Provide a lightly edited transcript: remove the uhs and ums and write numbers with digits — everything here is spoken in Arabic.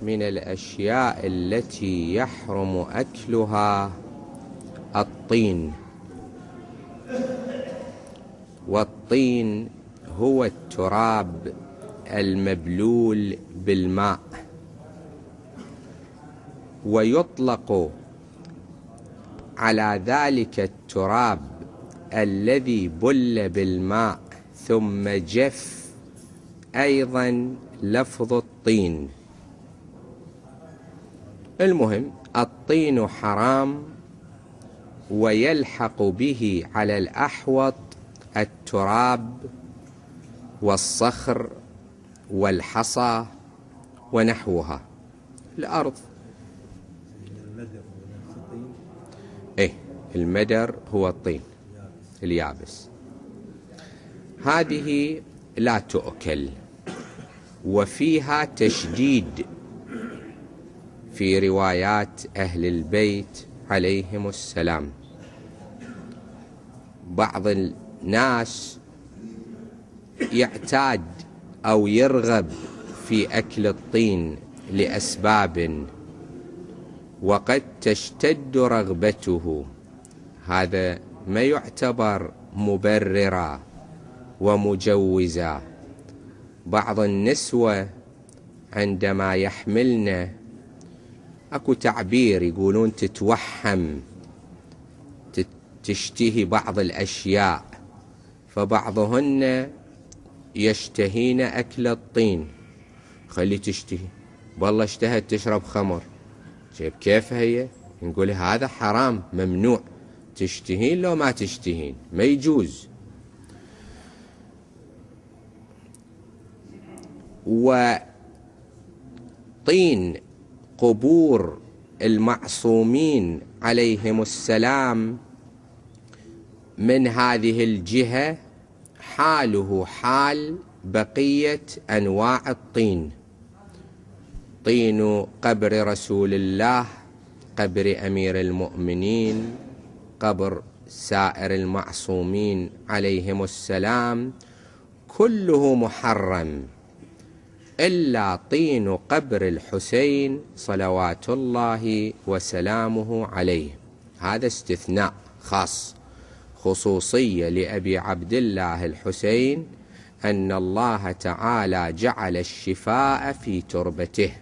من الأشياء التي يحرم أكلها الطين. والطين هو التراب المبلول بالماء، ويطلق على ذلك التراب الذي بل بالماء ثم جف أيضا لفظ الطين. المهم الطين حرام، ويلحق به على الأحوط التراب والصخر والحصى ونحوها الأرض. المدر هو الطين اليابس. هذه لا تؤكل، وفيها تشديد في روايات أهل البيت عليهم السلام. بعض الناس يعتاد أو يرغب في أكل الطين لأسباب، وقد تشتد رغبته. هذا ما يعتبر مبررا ومجوزا. بعض النسوة عندما يحملن أكو تعبير يقولون تتوحم، تشتهي بعض الأشياء، فبعضهن يشتهين أكل الطين. خلي تشتهي، والله اشتهت تشرب خمر، شايف كيف هي؟ نقول هذا حرام ممنوع، تشتهين لو ما تشتهين ما يجوز. وطين قبور المعصومين عليهم السلام من هذه الجهة حاله حال بقية أنواع الطين. طين قبر رسول الله، قبر أمير المؤمنين، قبر سائر المعصومين عليهم السلام، كله محرم إلا طين قبر الحسين صلوات الله وسلامه عليه. هذا استثناء خاص، خصوصية لأبي عبد الله الحسين، أن الله تعالى جعل الشفاء في تربته.